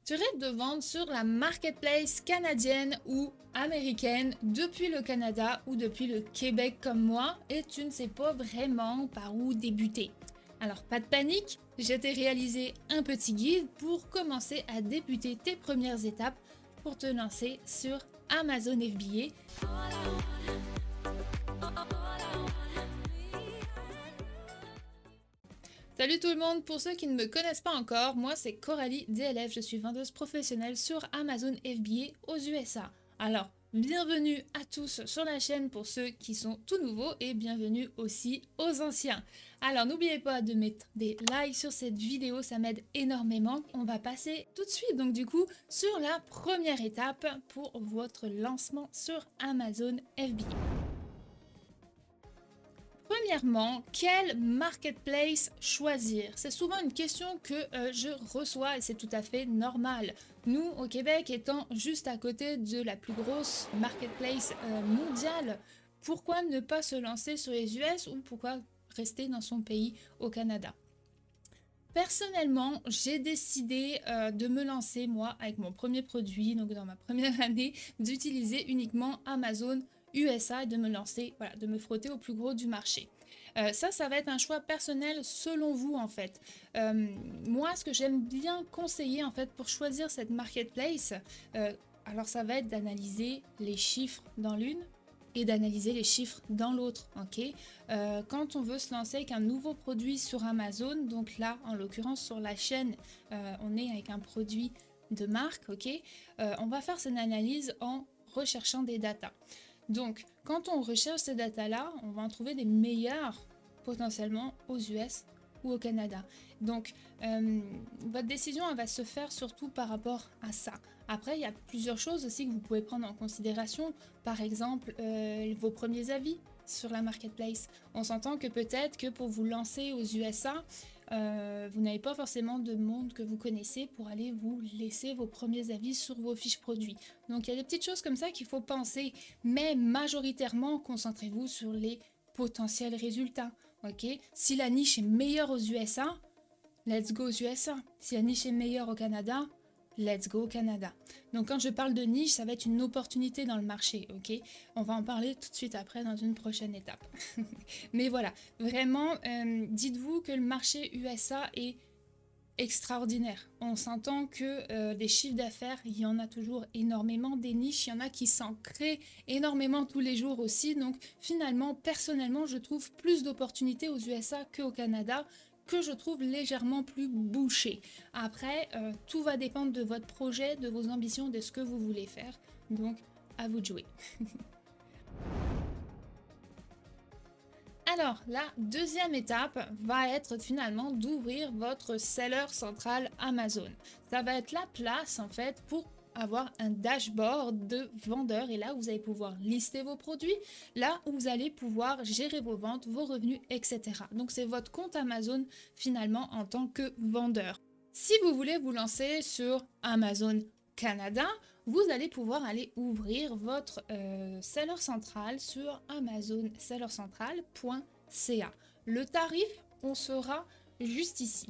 Tu rêves de vendre sur la marketplace canadienne ou américaine depuis le Canada ou depuis le Québec comme moi et tu ne sais pas vraiment par où débuter. Alors pas de panique, je t'ai réalisé un petit guide pour commencer à débuter tes premières étapes pour te lancer sur Amazon FBA. Salut tout le monde, pour ceux qui ne me connaissent pas encore, moi c'est Coralie DLF, je suis vendeuse professionnelle sur Amazon FBA aux USA. Alors, bienvenue à tous sur la chaîne pour ceux qui sont tout nouveaux et bienvenue aussi aux anciens. Alors n'oubliez pas de mettre des likes sur cette vidéo, ça m'aide énormément. On va passer tout de suite donc du coup sur la première étape pour votre lancement sur Amazon FBA. Premièrement, quel marketplace choisir? C'est souvent une question que je reçois et c'est tout à fait normal. Nous, au Québec, étant juste à côté de la plus grosse marketplace mondiale, pourquoi ne pas se lancer sur les US ou pourquoi rester dans son pays au Canada? Personnellement, j'ai décidé de me lancer, moi, avec mon premier produit, donc dans ma première année, d'utiliser uniquement Amazon USA et de me lancer, voilà, de me frotter au plus gros du marché. Ça va être un choix personnel selon vous, en fait. Moi, ce que j'aime bien conseiller, en fait, pour choisir cette marketplace, alors ça va être d'analyser les chiffres dans l'une, et d'analyser les chiffres dans l'autre, ok. Quand on veut se lancer avec un nouveau produit sur Amazon, donc là, en l'occurrence sur la chaîne, on est avec un produit de marque, ok, on va faire cette analyse en recherchant des datas. Donc, quand on recherche ces datas-là, on va en trouver des meilleures potentiellement aux US ou au Canada. Donc, votre décision, elle va se faire surtout par rapport à ça. Après, il y a plusieurs choses aussi que vous pouvez prendre en considération. Par exemple, vos premiers avis sur la marketplace. On s'entend que peut-être que pour vous lancer aux USA, vous n'avez pas forcément de monde que vous connaissez pour aller vous laisser vos premiers avis sur vos fiches produits. Donc, il y a des petites choses comme ça qu'il faut penser. Mais majoritairement, concentrez-vous sur les potentiels résultats. Ok, si la niche est meilleure aux USA, let's go aux USA. Si la niche est meilleure au Canada, let's go au Canada. Donc quand je parle de niche, ça va être une opportunité dans le marché, ok? On va en parler tout de suite après dans une prochaine étape. Mais voilà, vraiment, dites-vous que le marché USA est extraordinaire. On s'entend que des chiffres d'affaires, il y en a toujours énormément, des niches, il y en a qui s'en créent énormément tous les jours aussi. Donc finalement, personnellement, je trouve plus d'opportunités aux USA qu'au Canada, que je trouve légèrement plus bouché. Après, tout va dépendre de votre projet, de vos ambitions, de ce que vous voulez faire. Donc, à vous de jouer. Alors, la deuxième étape va être finalement d'ouvrir votre seller central Amazon. Ça va être la place en fait pour avoir un dashboard de vendeurs et là vous allez pouvoir lister vos produits, là où vous allez pouvoir gérer vos ventes, vos revenus, etc. Donc c'est votre compte Amazon finalement en tant que vendeur. Si vous voulez vous lancer sur Amazon Canada, vous allez pouvoir aller ouvrir votre seller central sur amazonsellercentral.ca. Le tarif, on sera juste ici.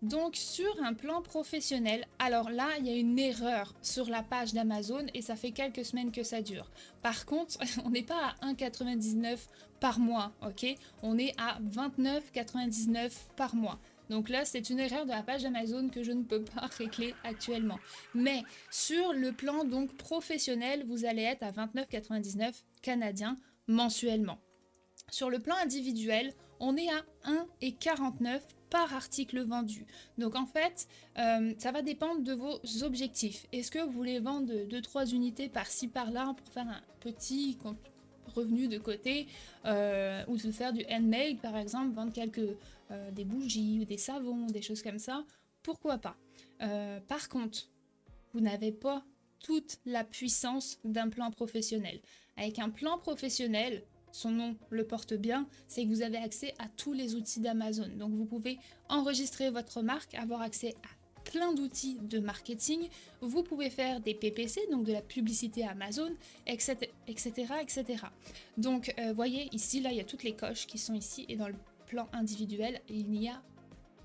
Donc sur un plan professionnel, alors là il y a une erreur sur la page d'Amazon et ça fait quelques semaines que ça dure. Par contre, on n'est pas à 1,99 par mois, ok? On est à 29,99 par mois. Donc là, c'est une erreur de la page d'Amazon que je ne peux pas régler actuellement. Mais sur le plan donc professionnel, vous allez être à 29,99 canadiens mensuellement. Sur le plan individuel, on est à 1,49 par article vendu. Donc en fait, ça va dépendre de vos objectifs. Est-ce que vous voulez vendre 2-3 unités par-ci par-là pour faire un petit revenu de côté ou de faire du handmade par exemple, vendre des bougies ou des savons, des choses comme ça, pourquoi pas. Par contre, vous n'avez pas toute la puissance d'un plan professionnel. Avec un plan professionnel, son nom le porte bien, c'est que vous avez accès à tous les outils d'Amazon. Donc vous pouvez enregistrer votre marque, avoir accès à plein d'outils de marketing, vous pouvez faire des PPC, donc de la publicité Amazon, etc. etc. Donc voyez ici, là il y a toutes les coches qui sont ici et dans le plan individuel, il n'y a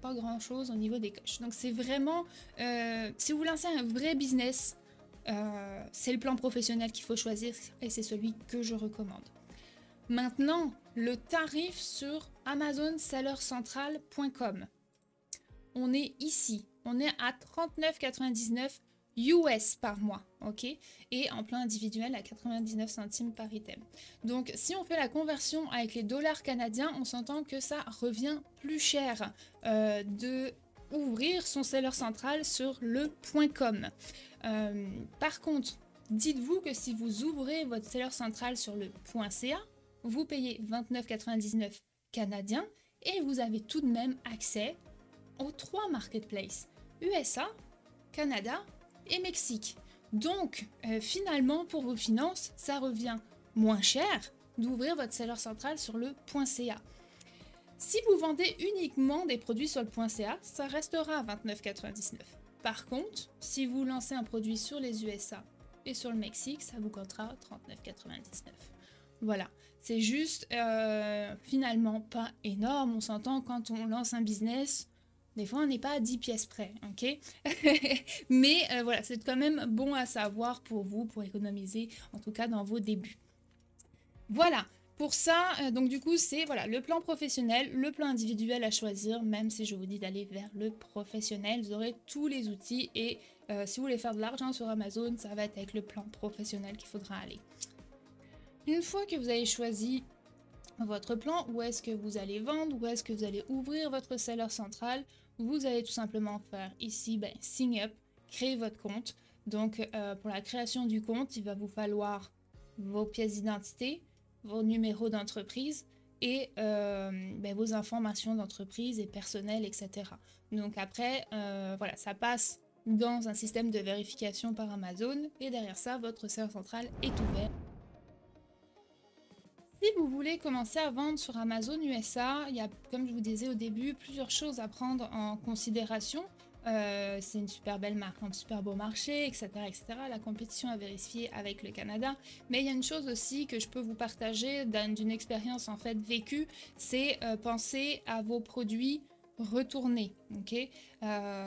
pas grand chose au niveau des coches. Donc c'est vraiment, si vous lancez un vrai business, c'est le plan professionnel qu'il faut choisir et c'est celui que je recommande. Maintenant, le tarif sur amazonsellercentral.com. On est ici, on est à 39,99 US par mois, ok? Et en plan individuel à 99 centimes par item. Donc si on fait la conversion avec les dollars canadiens, on s'entend que ça revient plus cher de ouvrir son seller central sur le .com. Par contre, dites-vous que si vous ouvrez votre seller central sur le .ca, vous payez 29,99 canadiens et vous avez tout de même accès aux 3 marketplaces, USA, Canada et Mexique. Donc, finalement, pour vos finances, ça revient moins cher d'ouvrir votre seller central sur le .ca. Si vous vendez uniquement des produits sur le .ca, ça restera à 29,99. Par contre, si vous lancez un produit sur les USA et sur le Mexique, ça vous coûtera 39,99. Voilà, c'est juste finalement pas énorme. On s'entend quand on lance un business, des fois on n'est pas à 10 pièces près, ok? Mais voilà, c'est quand même bon à savoir pour vous, pour économiser, en tout cas dans vos débuts. Voilà, pour ça, donc du coup, c'est voilà, le plan professionnel, le plan individuel à choisir, même si je vous dis d'aller vers le professionnel, vous aurez tous les outils et si vous voulez faire de l'argent sur Amazon, ça va être avec le plan professionnel qu'il faudra aller. Une fois que vous avez choisi votre plan, où est-ce que vous allez vendre, où est-ce que vous allez ouvrir votre seller central, vous allez tout simplement faire ici, sign up, créer votre compte. Donc pour la création du compte, il va vous falloir vos pièces d'identité, vos numéros d'entreprise et vos informations d'entreprise et personnelles, etc. Donc après, voilà, ça passe dans un système de vérification par Amazon et derrière ça, votre seller central est ouvert. Si vous voulez commencer à vendre sur Amazon USA, il y a, comme je vous disais au début, plusieurs choses à prendre en considération. C'est une super belle marque, un super beau marché, etc., etc. La compétition à vérifier avec le Canada. Mais il y a une chose aussi que je peux vous partager d'une expérience en fait vécue, c'est penser à vos produits retournés, ok?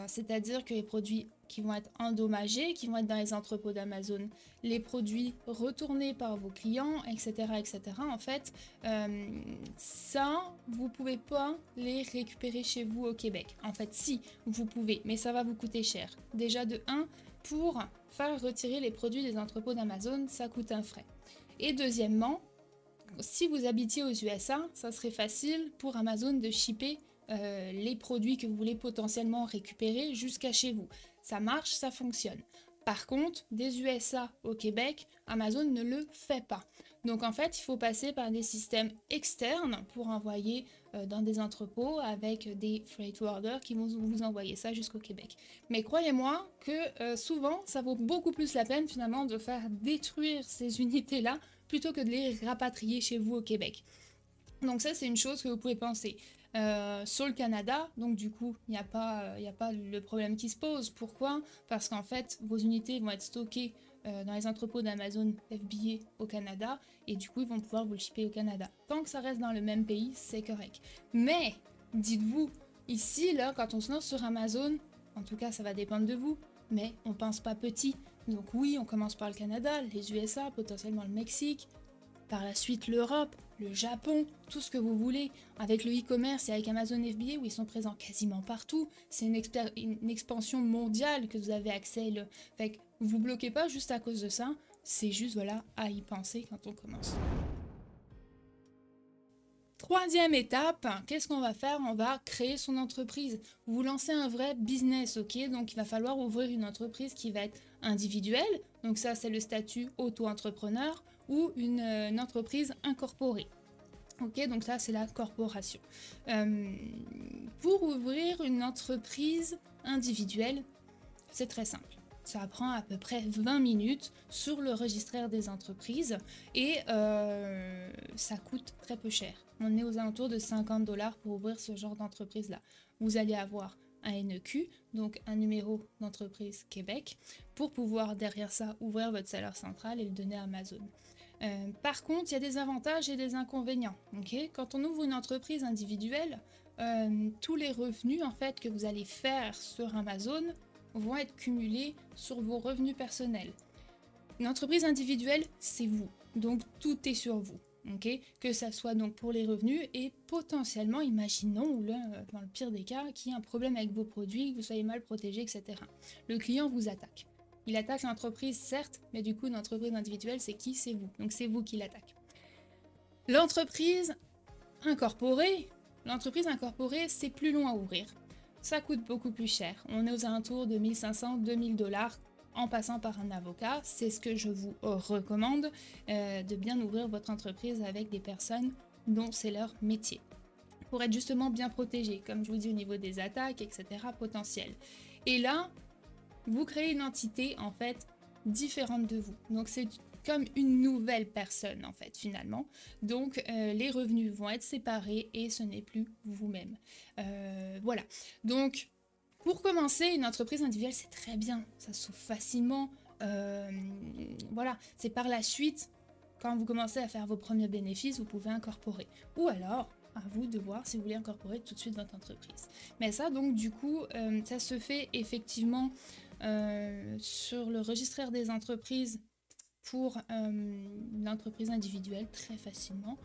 C'est-à-dire que les produits qui vont être endommagés, qui vont être dans les entrepôts d'Amazon, les produits retournés par vos clients, etc., etc. En fait, ça, vous pouvez pas les récupérer chez vous au Québec. En fait, si, vous pouvez, mais ça va vous coûter cher. Déjà de 1, pour faire retirer les produits des entrepôts d'Amazon, ça coûte un frais. Et deuxièmement, si vous habitiez aux USA, ça serait facile pour Amazon de shipper les produits que vous voulez potentiellement récupérer jusqu'à chez vous. Ça marche, ça fonctionne. Par contre, des USA au Québec, Amazon ne le fait pas. Donc en fait, il faut passer par des systèmes externes pour envoyer dans des entrepôts avec des freight forwarders qui vont vous envoyer ça jusqu'au Québec. Mais croyez-moi que souvent, ça vaut beaucoup plus la peine finalement de faire détruire ces unités-là plutôt que de les rapatrier chez vous au Québec. Donc ça, c'est une chose que vous pouvez penser. Sur le Canada, donc du coup, il n'y a pas le problème qui se pose. Pourquoi? Parce qu'en fait, vos unités vont être stockées dans les entrepôts d'Amazon FBA au Canada, et du coup, ils vont pouvoir vous le shipper au Canada. Tant que ça reste dans le même pays, c'est correct. Mais, dites-vous, ici, là, quand on se lance sur Amazon, en tout cas, ça va dépendre de vous, mais on pense pas petit. Donc oui, on commence par le Canada, les USA, potentiellement le Mexique, par la suite l'Europe, le Japon, tout ce que vous voulez. Avec le e-commerce et avec Amazon FBA où ils sont présents quasiment partout, c'est une expansion mondiale que vous avez accès. Fait que vous bloquez pas juste à cause de ça, c'est juste voilà à y penser quand on commence. Troisième étape, qu'est-ce qu'on va faire? On va créer son entreprise. Vous lancez un vrai business, ok? Donc il va falloir ouvrir une entreprise qui va être individuelle. Donc ça, c'est le statut auto-entrepreneur ou une entreprise incorporée. Ok, donc ça, c'est la corporation. Pour ouvrir une entreprise individuelle, c'est très simple. Ça prend à peu près 20 minutes sur le registraire des entreprises et ça coûte très peu cher. On est aux alentours de 50 $ pour ouvrir ce genre d'entreprise-là. Vous allez avoir un NEQ, donc un numéro d'entreprise Québec, pour pouvoir derrière ça ouvrir votre seller central et le donner à Amazon. Par contre, il y a des avantages et des inconvénients. Okay? Quand on ouvre une entreprise individuelle, tous les revenus en fait que vous allez faire sur Amazon vont être cumulés sur vos revenus personnels. Une entreprise individuelle, c'est vous, donc tout est sur vous. Okay, que ça soit donc pour les revenus et potentiellement, imaginons, ou là, dans le pire des cas, qu'il y ait un problème avec vos produits, que vous soyez mal protégé, etc. Le client vous attaque. Il attaque l'entreprise, certes, mais du coup, une entreprise individuelle, c'est qui? C'est vous. Donc c'est vous qui l'attaque. L'entreprise incorporée, c'est plus long à ouvrir. Ça coûte beaucoup plus cher. On est aux alentours de 1500-2000 $. En passant par un avocat, c'est ce que je vous recommande, de bien ouvrir votre entreprise avec des personnes dont c'est leur métier, pour être justement bien protégé, comme je vous dis au niveau des attaques, etc. potentielles. Et là, vous créez une entité en fait différente de vous. Donc c'est comme une nouvelle personne en fait finalement. Donc les revenus vont être séparés et ce n'est plus vous-même. Voilà. Donc pour commencer, une entreprise individuelle, c'est très bien, ça s'ouvre facilement. Voilà, c'est par la suite, quand vous commencez à faire vos premiers bénéfices, vous pouvez incorporer. Ou alors, à vous de voir si vous voulez incorporer tout de suite votre entreprise. Mais ça, donc, du coup, ça se fait effectivement sur le registraire des entreprises pour l'entreprise individuelle très facilement.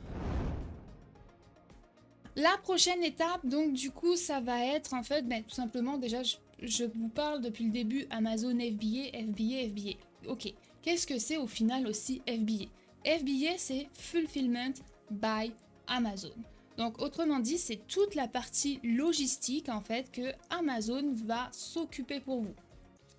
La prochaine étape, donc du coup, ça va être en fait, tout simplement, déjà, je vous parle depuis le début Amazon FBA, FBA, FBA. Ok, qu'est-ce que c'est au final aussi FBA? FBA, c'est Fulfillment by Amazon. Donc autrement dit, c'est toute la partie logistique en fait que Amazon va s'occuper pour vous.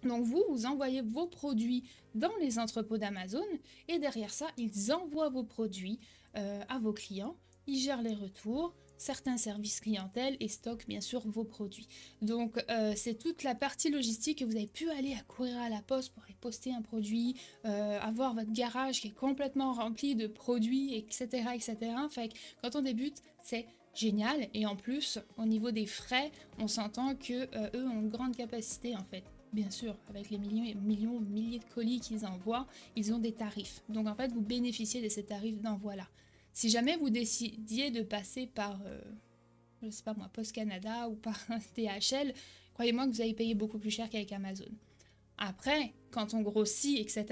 Donc vous envoyez vos produits dans les entrepôts d'Amazon et derrière ça, ils envoient vos produits à vos clients, ils gèrent les retours, certains services clientèle et stockent bien sûr vos produits. Donc c'est toute la partie logistique que vous avez pu aller à courir à la poste pour aller poster un produit, avoir votre garage qui est complètement rempli de produits, etc. etc. Fait que quand on débute, c'est génial et en plus au niveau des frais, on s'entend que eux ont une grande capacité en fait. Bien sûr, avec les milliers de colis qu'ils envoient, ils ont des tarifs. Donc en fait, vous bénéficiez de ces tarifs d'envoi-là. Si jamais vous décidiez de passer par, je sais pas moi, Post Canada ou par DHL, croyez-moi que vous allez payer beaucoup plus cher qu'avec Amazon. Après, quand on grossit, etc.,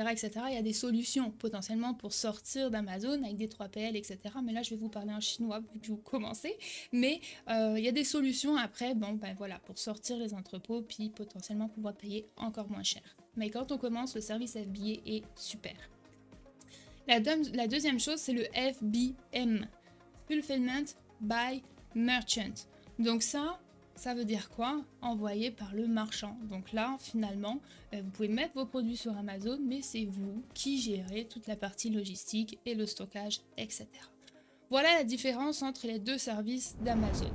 il y a des solutions potentiellement pour sortir d'Amazon avec des 3PL, etc. Mais là, je vais vous parler en chinois vu que vous commencez. Mais il y a des solutions après, voilà, pour sortir les entrepôts, puis potentiellement pouvoir payer encore moins cher. Mais quand on commence, le service FBA est super. La deuxième chose, c'est le FBM, Fulfillment by Merchant. Donc ça veut dire quoi? Envoyé par le marchand. Donc là, finalement, vous pouvez mettre vos produits sur Amazon, mais c'est vous qui gérez toute la partie logistique et le stockage, etc. Voilà la différence entre les deux services d'Amazon.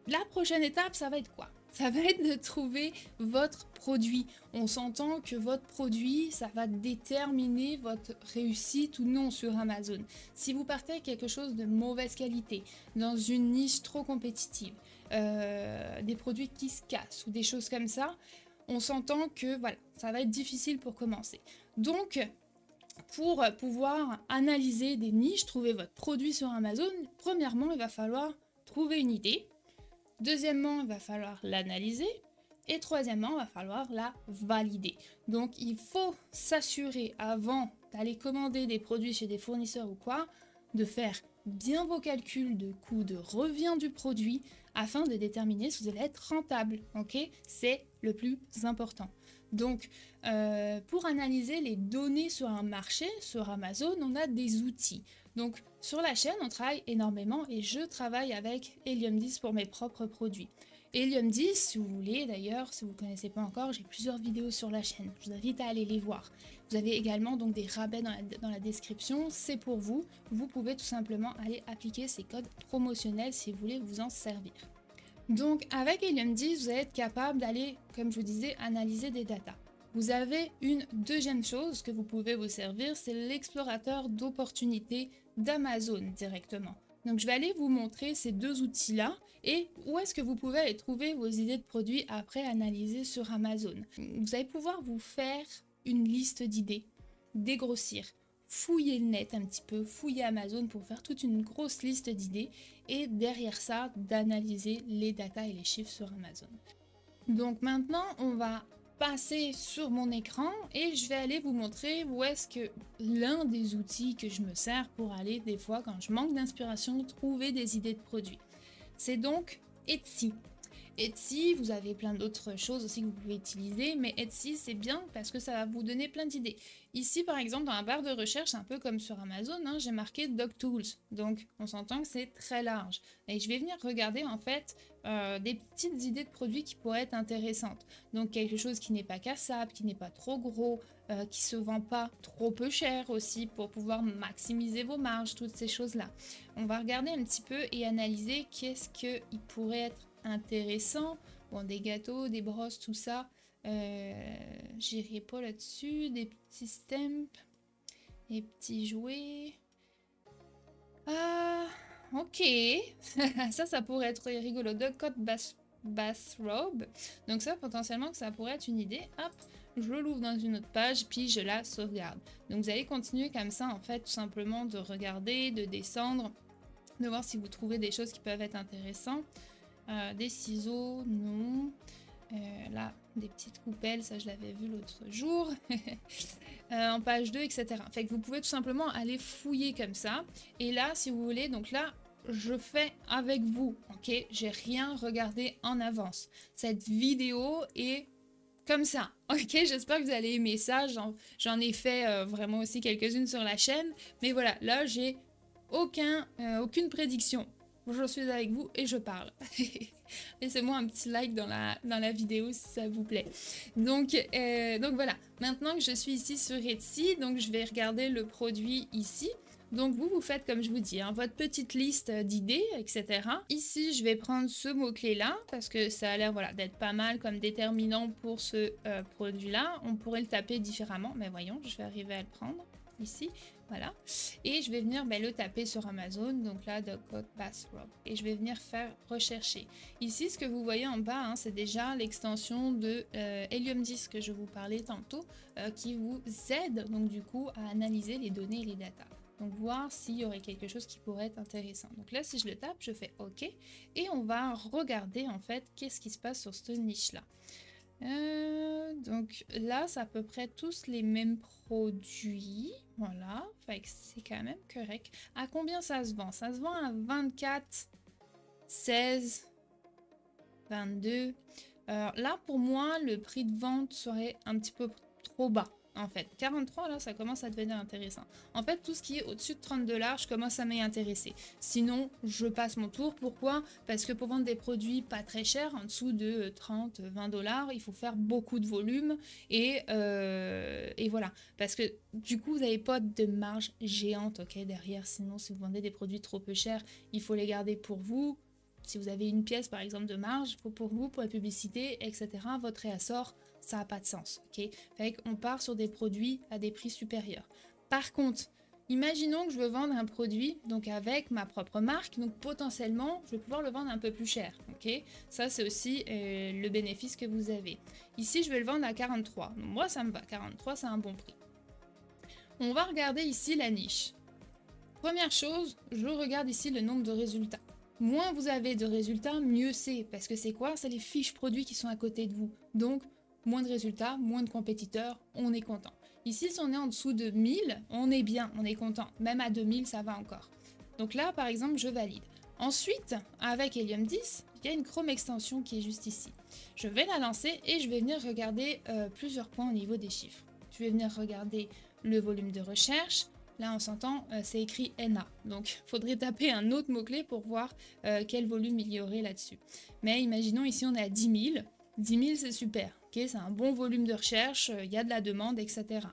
La prochaine étape, ça va être quoi? Ça va être de trouver votre produit. On s'entend que votre produit, ça va déterminer votre réussite ou non sur Amazon. Si vous partez avec quelque chose de mauvaise qualité, dans une niche trop compétitive, des produits qui se cassent ou des choses comme ça, on s'entend que voilà, ça va être difficile pour commencer. Donc, pour pouvoir analyser des niches, trouver votre produit sur Amazon, premièrement, il va falloir trouver une idée. Deuxièmement, il va falloir l'analyser. Et troisièmement, il va falloir la valider. Donc, il faut s'assurer avant d'aller commander des produits chez des fournisseurs ou quoi, de faire bien vos calculs de coût de revient du produit afin de déterminer si vous allez être rentable. Ok, c'est le plus important. Donc, pour analyser les données sur un marché, sur Amazon, on a des outils. Donc, sur la chaîne, on travaille énormément et je travaille avec Helium 10 pour mes propres produits. Helium 10, si vous voulez, d'ailleurs, si vous ne connaissez pas encore, j'ai plusieurs vidéos sur la chaîne. Je vous invite à aller les voir. Vous avez également donc des rabais dans la description, c'est pour vous. Vous pouvez tout simplement aller appliquer ces codes promotionnels si vous voulez vous en servir. Donc, avec Helium 10, vous allez être capable d'aller, comme je vous disais, analyser des datas. Vous avez une deuxième chose que vous pouvez vous servir, c'est l'explorateur d'opportunités d'Amazon directement. Donc je vais aller vous montrer ces deux outils-là et où est-ce que vous pouvez aller trouver vos idées de produits après analyser sur Amazon. Vous allez pouvoir vous faire une liste d'idées, dégrossir, fouiller le net un petit peu, fouiller Amazon pour faire toute une grosse liste d'idées et derrière ça, d'analyser les datas et les chiffres sur Amazon. Donc maintenant, on va passer sur mon écran et je vais aller vous montrer où est-ce que l'un des outils que je me sers pour aller des fois quand je manque d'inspiration trouver des idées de produits. C'est donc Etsy. Etsy, vous avez plein d'autres choses aussi que vous pouvez utiliser, mais Etsy c'est bien parce que ça va vous donner plein d'idées. Ici par exemple dans la barre de recherche, un peu comme sur Amazon, hein, j'ai marqué Dog Tools, donc on s'entend que c'est très large. Et je vais venir regarder en fait des petites idées de produits qui pourraient être intéressantes. Donc quelque chose qui n'est pas cassable, qui n'est pas trop gros, qui se vend pas trop peu cher aussi pour pouvoir maximiser vos marges, toutes ces choses-là. On va regarder un petit peu et analyser qu'est-ce qu'il pourrait être intéressant. Bon, des gâteaux, des brosses, tout ça. J'irai pas là-dessus. Des petits stamps. Des petits jouets. Ah, ok. ça pourrait être rigolo. Dog coat bathrobe. Donc ça, potentiellement, que ça pourrait être une idée. Hop, je l'ouvre dans une autre page, puis je la sauvegarde. Donc vous allez continuer comme ça, en fait, tout simplement de regarder, de descendre, de voir si vous trouvez des choses qui peuvent être intéressantes. Des ciseaux, non. Là, des petites coupelles, ça je l'avais vu l'autre jour. En page 2, etc. Fait que vous pouvez tout simplement aller fouiller comme ça. Et là, si vous voulez, donc là, je fais avec vous, ok? J'ai rien regardé en avance. Cette vidéo est comme ça, ok? J'espère que vous allez aimer ça. J'en ai fait vraiment aussi quelques-unes sur la chaîne. Mais voilà, là, j'ai aucune prédiction. Je suis avec vous et je parle. Laissez-moi un petit like dans la vidéo si ça vous plaît. Donc voilà, maintenant que je suis ici sur Etsy, donc je vais regarder le produit ici. Donc vous faites comme je vous dis, hein, votre petite liste d'idées, etc. Ici, je vais prendre ce mot-clé là, parce que ça a l'air voilà, d'être pas mal comme déterminant pour ce produit-là. On pourrait le taper différemment, mais voyons, je vais arriver à le prendre ici. Voilà, et je vais venir le taper sur Amazon, donc là, Dog Coat Bathrobe, et je vais venir faire rechercher. Ici, ce que vous voyez en bas, hein, c'est déjà l'extension de Helium 10 que je vous parlais tantôt, qui vous aide donc du coup à analyser les données et les datas. Donc voir s'il y aurait quelque chose qui pourrait être intéressant. Donc là, si je le tape, je fais OK, et on va regarder en fait qu'est-ce qui se passe sur cette niche-là. Donc là, c'est à peu près tous les mêmes produits. Voilà, fait que c'est quand même correct. À combien ça se vend? Ça se vend à 24, 16, 22. Là, pour moi, le prix de vente serait un petit peu trop bas. En fait, 43, là, ça commence à devenir intéressant. En fait, tout ce qui est au-dessus de 30 $, je commence à m'y intéresser. Sinon, je passe mon tour. Pourquoi? Parce que pour vendre des produits pas très chers, en dessous de 30, 20 $, il faut faire beaucoup de volume. Et voilà. Parce que du coup, vous n'avez pas de marge géante, ok, derrière. Sinon, si vous vendez des produits trop peu chers, il faut les garder pour vous. Si vous avez une pièce, par exemple, de marge, il faut pour vous, pour la publicité, etc., votre réassort, ça n'a pas de sens, ok? Fait qu'on part sur des produits à des prix supérieurs. Par contre, imaginons que je veux vendre un produit donc avec ma propre marque, donc potentiellement, je vais pouvoir le vendre un peu plus cher, ok? Ça, c'est aussi le bénéfice que vous avez. Ici, je vais le vendre à 43. Donc, moi, ça me va. 43, c'est un bon prix. On va regarder ici la niche. Première chose, je regarde ici le nombre de résultats. Moins vous avez de résultats, mieux c'est. Parce que c'est quoi? C'est les fiches produits qui sont à côté de vous. Donc, moins de résultats, moins de compétiteurs, on est content. Ici, si on est en dessous de 1000, on est bien, on est content. Même à 2000, ça va encore. Donc là, par exemple, je valide. Ensuite, avec Helium 10, il y a une Chrome extension qui est juste ici. Je vais la lancer et je vais venir regarder plusieurs points au niveau des chiffres. Je vais venir regarder le volume de recherche. Là, on s'entend, c'est écrit NA. Donc, il faudrait taper un autre mot-clé pour voir quel volume il y aurait là-dessus. Mais imaginons ici, on est à 10 000. 10 000, c'est super. Okay, c'est un bon volume de recherche, il y a de la demande, etc.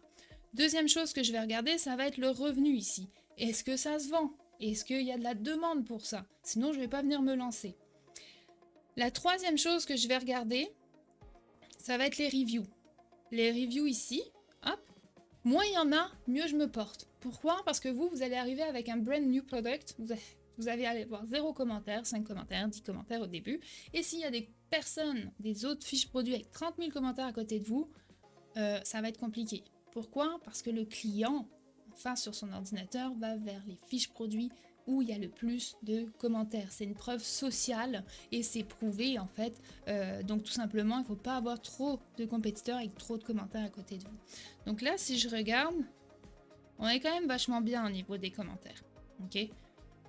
Deuxième chose que je vais regarder, ça va être le revenu ici. Est-ce que ça se vend? Est-ce qu'il y a de la demande pour ça? Sinon, je ne vais pas venir me lancer. La troisième chose que je vais regarder, ça va être les reviews. Les reviews ici, hop. Moins il y en a, mieux je me porte. Pourquoi? Parce que vous allez arriver avec un brand new product, vous allez aller voir 0 commentaires, 5 commentaires, 10 commentaires au début. Et s'il y a des personnes, des autres fiches produits avec 30 000 commentaires à côté de vous, ça va être compliqué. Pourquoi? Parce que le client, face sur son ordinateur va vers les fiches produits où il y a le plus de commentaires. C'est une preuve sociale et c'est prouvé en fait. Donc tout simplement, il ne faut pas avoir trop de compétiteurs avec trop de commentaires à côté de vous. Donc là, si je regarde, on est quand même vachement bien au niveau des commentaires. Ok, il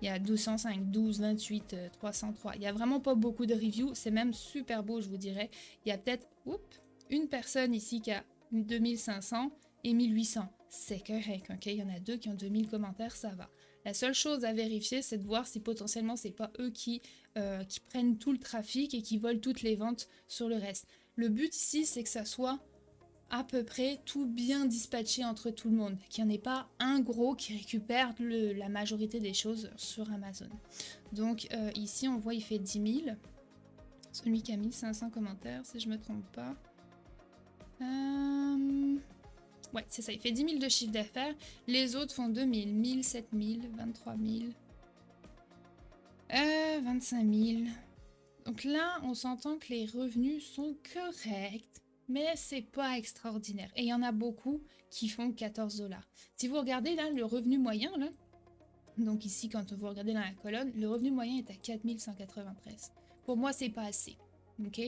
y a 1205, 12, 28, 303. Il n'y a vraiment pas beaucoup de reviews. C'est même super beau, je vous dirais. Il y a peut-être une personne ici qui a 2500 et 1800. C'est correct, ok? Il y en a 2 qui ont 2000 commentaires, ça va. La seule chose à vérifier, c'est de voir si potentiellement c'est pas eux qui prennent tout le trafic et qui volent toutes les ventes sur le reste. Le but ici, c'est que ça soit à peu près tout bien dispatché entre tout le monde, qu'il n'y en ait pas un gros qui récupère la majorité des choses sur Amazon. Donc ici, on voit il fait 10 000. Celui qui a 1500 commentaires, si je me trompe pas. Ouais, c'est ça, il fait 10 000 de chiffre d'affaires. Les autres font 2 000, 1 000, 7 000, 23 000, 25 000. Donc là, on s'entend que les revenus sont corrects, mais c'est pas extraordinaire. Et il y en a beaucoup qui font 14 $. Si vous regardez là, le revenu moyen, là, donc ici, quand vous regardez dans la colonne, le revenu moyen est à 4 193. Pour moi, c'est pas assez. Ok,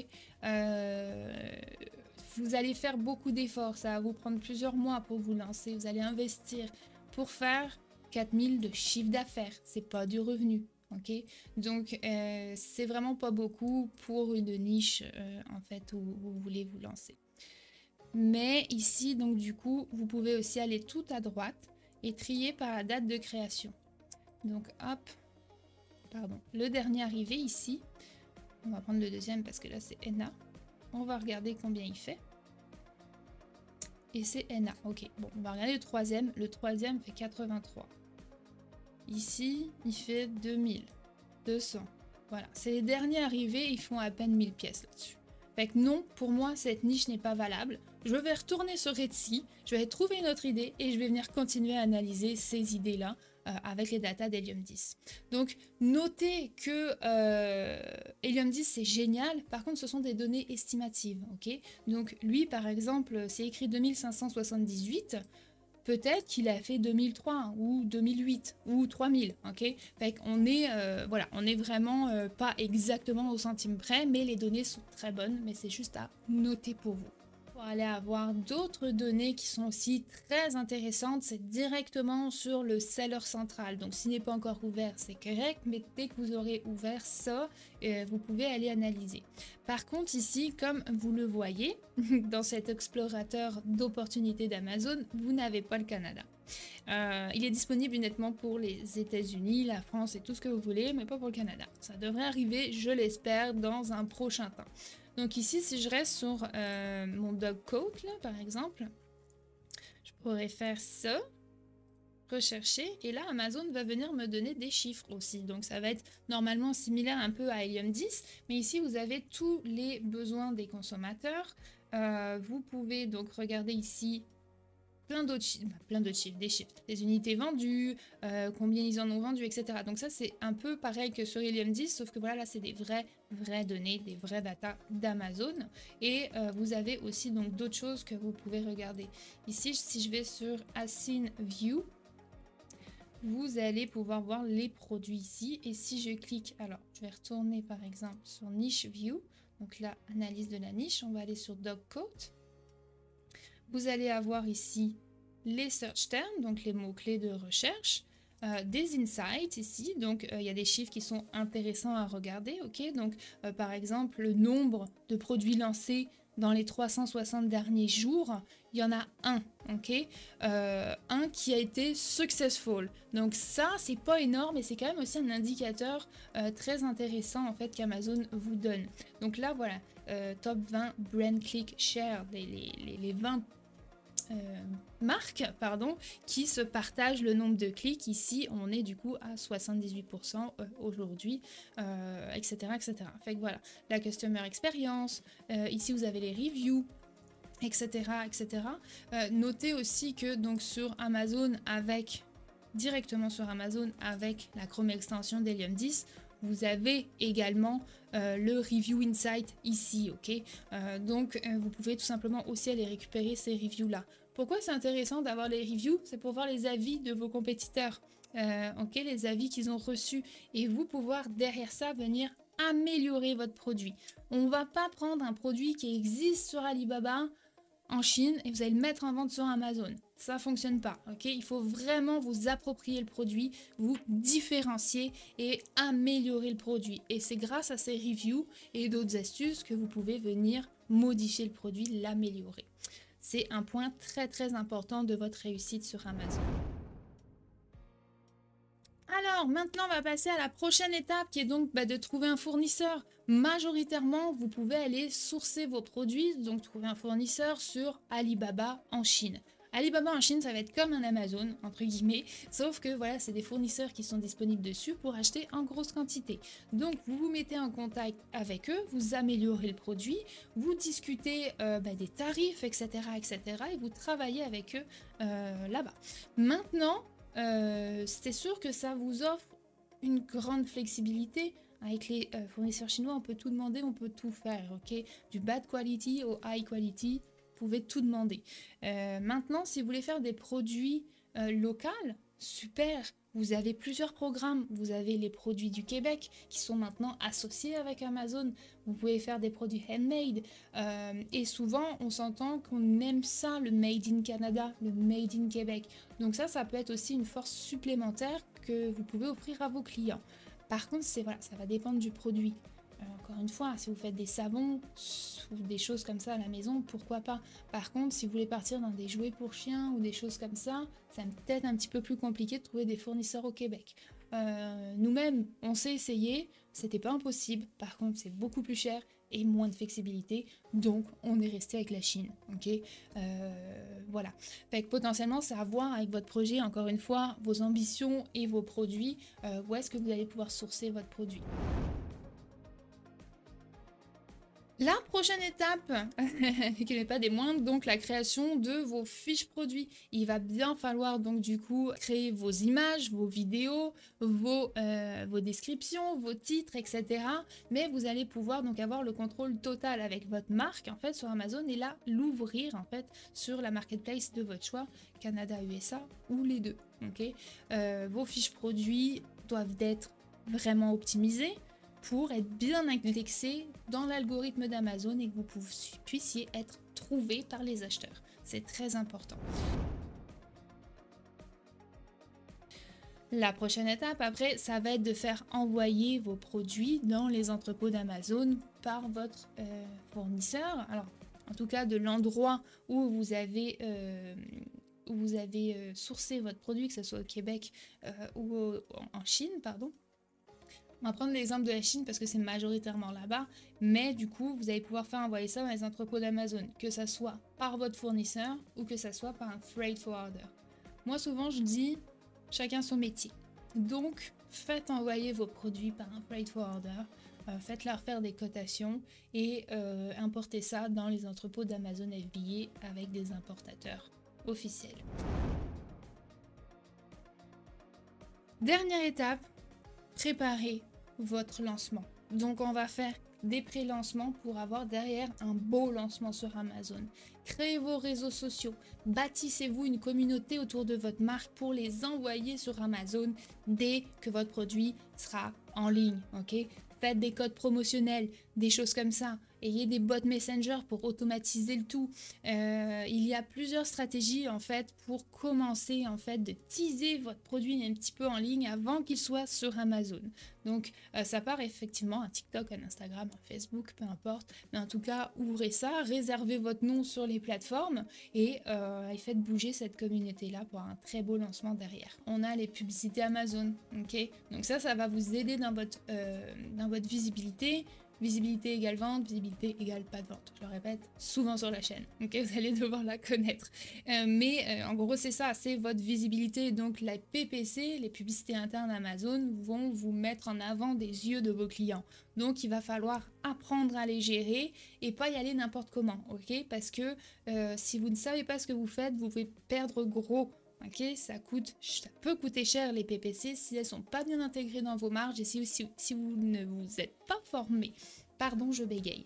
vous allez faire beaucoup d'efforts, ça va vous prendre plusieurs mois pour vous lancer, vous allez investir pour faire 4000 de chiffre d'affaires, c'est pas du revenu, ok? Donc c'est vraiment pas beaucoup pour une niche en fait où vous voulez vous lancer. Mais ici, donc du coup, vous pouvez aussi aller tout à droite et trier par la date de création. Donc hop, pardon, le dernier arrivé ici, on va prendre le deuxième parce que là c'est Enna. On va regarder combien il fait. Et c'est Enna. Ok, bon, on va regarder le troisième. Le troisième fait 83. Ici, il fait 2200. Voilà, c'est les derniers arrivés, ils font à peine 1000 pièces là-dessus. Fait que non, pour moi, cette niche n'est pas valable. Je vais retourner sur Etsy, je vais trouver une autre idée et je vais venir continuer à analyser ces idées-là avec les datas d'Helium 10. Donc, notez que Helium 10, c'est génial. Par contre, ce sont des données estimatives, ok? Donc, lui, par exemple, c'est écrit 2578. Peut-être qu'il a fait 2003 ou 2008 ou 3000, ok? Fait qu'on est, voilà, on est vraiment pas exactement au centime près, mais les données sont très bonnes, mais c'est juste à noter pour vous. Pour aller avoir d'autres données qui sont aussi très intéressantes, c'est directement sur le seller central. Donc s'il n'est pas encore ouvert, c'est correct, mais dès que vous aurez ouvert ça, vous pouvez aller analyser. Par contre ici, comme vous le voyez, dans cet explorateur d'opportunités d'Amazon, vous n'avez pas le Canada. Il est disponible uniquement pour les États-Unis, la France et tout ce que vous voulez, mais pas pour le Canada. Ça devrait arriver, je l'espère, dans un prochain temps. Donc ici, si je reste sur mon dog coat, là, par exemple, je pourrais faire ça, rechercher, et là, Amazon va venir me donner des chiffres aussi. Donc ça va être normalement similaire un peu à Helium 10, mais ici, vous avez tous les besoins des consommateurs. Vous pouvez donc regarder ici plein d'autres chiffres, des chiffres, des unités vendues, combien ils en ont vendu, etc. Donc ça, c'est un peu pareil que sur Helium 10, sauf que voilà, là, c'est des vraies données, des vraies datas d'Amazon. Et vous avez aussi donc d'autres choses que vous pouvez regarder. Ici, si je vais sur Assign View, vous allez pouvoir voir les produits ici. Et si je clique, alors, je vais retourner par exemple sur Niche View. Donc là, analyse de la niche, on va aller sur Dog Coat. Vous allez avoir ici les search terms, donc les mots-clés de recherche, des insights ici, donc il y a des chiffres qui sont intéressants à regarder, ok? Donc par exemple, le nombre de produits lancés dans les 360 derniers jours, il y en a un, ok? Un qui a été successful. Donc ça, c'est pas énorme et c'est quand même aussi un indicateur très intéressant en fait qu'Amazon vous donne. Donc là, voilà, top 20 brand click share, les 20 marques pardon, qui se partagent le nombre de clics. Ici, on est du coup à 78% aujourd'hui, etc., etc. Fait que voilà, la customer experience, ici vous avez les reviews, etc., etc. Notez aussi que donc sur Amazon, directement sur Amazon avec la Chrome extension d'Helium 10, vous avez également le Review Insight ici, ok? Donc, vous pouvez tout simplement aussi aller récupérer ces reviews-là. Pourquoi c'est intéressant d'avoir les reviews? C'est pour voir les avis de vos compétiteurs, ok, les avis qu'ils ont reçus, et vous pouvoir derrière ça venir améliorer votre produit. On va pas prendre un produit qui existe sur Alibaba en Chine et vous allez le mettre en vente sur Amazon. Ça fonctionne pas, ok? Il faut vraiment vous approprier le produit, vous différencier et améliorer le produit. Et c'est grâce à ces reviews et d'autres astuces que vous pouvez venir modifier le produit, l'améliorer. C'est un point très très important de votre réussite sur Amazon. Alors maintenant on va passer à la prochaine étape qui est donc de trouver un fournisseur. Majoritairement vous pouvez aller sourcer vos produits, donc trouver un fournisseur sur Alibaba en Chine. Alibaba en Chine ça va être comme un Amazon entre guillemets, sauf que voilà c'est des fournisseurs qui sont disponibles dessus pour acheter en grosse quantité. Donc vous vous mettez en contact avec eux, vous améliorez le produit, vous discutez des tarifs etc et vous travaillez avec eux là-bas. Maintenant c'est sûr que ça vous offre une grande flexibilité. Avec les fournisseurs chinois, on peut tout demander, on peut tout faire, ok? Du bad quality au high quality, vous pouvez tout demander. Maintenant, si vous voulez faire des produits locaux, super, vous avez plusieurs programmes. Vous avez les produits du Québec qui sont maintenant associés avec Amazon. Vous pouvez faire des produits handmade. Et souvent, on s'entend qu'on aime ça, le Made in Canada, le Made in Québec. Donc ça peut être aussi une force supplémentaire que vous pouvez offrir à vos clients. Par contre, voilà, ça va dépendre du produit. Encore une fois, si vous faites des savons ou des choses comme ça à la maison, pourquoi pas. Par contre, si vous voulez partir dans des jouets pour chiens ou des choses comme ça, c'est peut-être un petit peu plus compliqué de trouver des fournisseurs au Québec. Nous-mêmes, on s'est essayé, c'était pas impossible. Par contre, c'est beaucoup plus cher et moins de flexibilité, donc on est resté avec la Chine, ok. Voilà. Fait que potentiellement, c'est à voir avec votre projet, encore une fois, vos ambitions et vos produits, où est-ce que vous allez pouvoir sourcer votre produit. La prochaine étape, qui n'est pas des moindres, donc la création de vos fiches produits. Il va bien falloir donc du coup créer vos images, vos vidéos, vos descriptions, vos titres, etc. Mais vous allez pouvoir donc avoir le contrôle total avec votre marque en fait sur Amazon et là l'ouvrir en fait sur la marketplace de votre choix, Canada, USA ou les deux. Okay, vos fiches produits doivent être vraiment optimisées pour être bien indexé dans l'algorithme d'Amazon et que vous puissiez être trouvé par les acheteurs. C'est très important. La prochaine étape après, ça va être de faire envoyer vos produits dans les entrepôts d'Amazon par votre fournisseur. Alors, en tout cas, de l'endroit où vous avez sourcé votre produit, que ce soit au Québec ou en Chine, pardon. On va prendre l'exemple de la Chine parce que c'est majoritairement là-bas, mais du coup, vous allez pouvoir faire envoyer ça dans les entrepôts d'Amazon, que ça soit par votre fournisseur ou que ça soit par un freight forwarder. Moi, souvent, je dis chacun son métier. Donc, faites envoyer vos produits par un freight forwarder, faites-leur faire des cotations et importez ça dans les entrepôts d'Amazon FBA avec des importateurs officiels. Dernière étape, préparez votre lancement. Donc on va faire des pré-lancements pour avoir derrière un beau lancement sur Amazon. Créez vos réseaux sociaux, bâtissez-vous une communauté autour de votre marque pour les envoyer sur Amazon dès que votre produit sera en ligne, ok? Faites des codes promotionnels, des choses comme ça. Ayez des bots Messenger pour automatiser le tout. Il y a plusieurs stratégies en fait pour commencer en fait de teaser votre produit un petit peu en ligne avant qu'il soit sur Amazon. Donc ça part effectivement un TikTok, un Instagram, un Facebook, peu importe. Mais en tout cas, ouvrez ça, réservez votre nom sur les plateformes et faites bouger cette communauté-là pour un très beau lancement derrière. On a les publicités Amazon, ok? Donc ça va vous aider dans votre visibilité. Visibilité égale vente, visibilité égale pas de vente. Je le répète souvent sur la chaîne, ok, vous allez devoir la connaître. En gros, c'est ça, c'est votre visibilité. Donc, la PPC, les publicités internes Amazon, vont vous mettre en avant des yeux de vos clients. Donc, il va falloir apprendre à les gérer et pas y aller n'importe comment, ok? Parce que si vous ne savez pas ce que vous faites, vous pouvez perdre gros. Okay, ça peut coûter cher les PPC si elles sont pas bien intégrées dans vos marges et si vous ne vous êtes pas formé Pardon, je bégaye.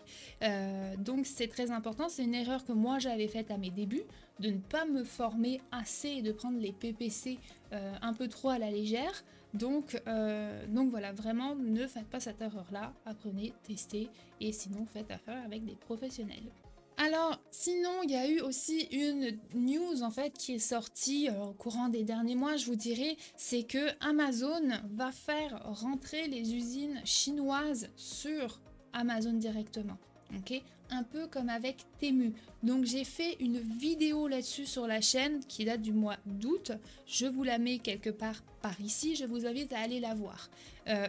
Donc c'est très important, c'est une erreur que moi j'avais faite à mes débuts, de ne pas me former assez et de prendre les PPC un peu trop à la légère. Donc voilà, vraiment ne faites pas cette erreur-là, apprenez, testez et sinon faites affaire avec des professionnels. Alors, sinon, il y a eu aussi une news en fait qui est sortie au courant des derniers mois, je vous dirais, c'est que Amazon va faire rentrer les usines chinoises sur Amazon directement. Ok, un peu comme avec Temu. Donc j'ai fait une vidéo là-dessus sur la chaîne qui date du mois d'août. Je vous la mets quelque part par ici. Je vous invite à aller la voir.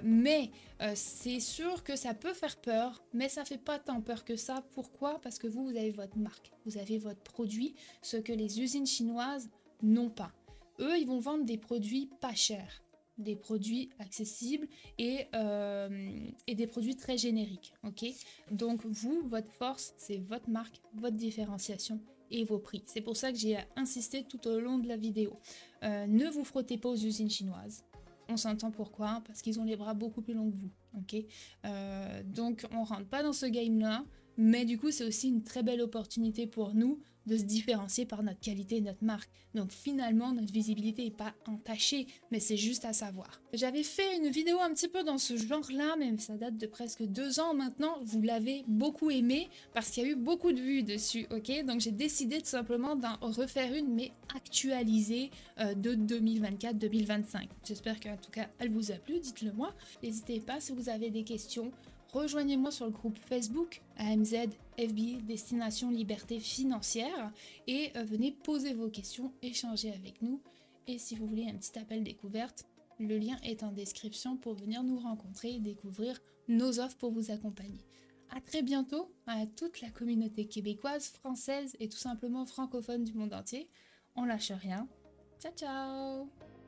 Mais c'est sûr que ça peut faire peur, mais ça fait pas tant peur que ça. Pourquoi? Parce que vous avez votre marque, vous avez votre produit, ce que les usines chinoises n'ont pas. Eux, ils vont vendre des produits pas chers, des produits accessibles et des produits très génériques, ok? Donc vous, votre force, c'est votre marque, votre différenciation et vos prix. C'est pour ça que j'ai insisté tout au long de la vidéo. Ne vous frottez pas aux usines chinoises. On s'entend pourquoi, parce qu'ils ont les bras beaucoup plus longs que vous, ok? Donc on rentre pas dans ce game-là, mais du coup c'est aussi une très belle opportunité pour nous de se différencier par notre qualité et notre marque. Donc finalement, notre visibilité n'est pas entachée, mais c'est juste à savoir. J'avais fait une vidéo un petit peu dans ce genre-là, même ça date de presque 2 ans maintenant. Vous l'avez beaucoup aimé parce qu'il y a eu beaucoup de vues dessus, ok? Donc j'ai décidé tout simplement d'en refaire une, mais actualisée de 2024-2025. J'espère qu'en tout cas, elle vous a plu, dites-le moi. N'hésitez pas si vous avez des questions. Rejoignez-moi sur le groupe Facebook AMZ FBA Destination Liberté Financière et venez poser vos questions, échanger avec nous. Et si vous voulez un petit appel découverte, le lien est en description pour venir nous rencontrer et découvrir nos offres pour vous accompagner. À très bientôt à toute la communauté québécoise, française et tout simplement francophone du monde entier. On lâche rien. Ciao ciao!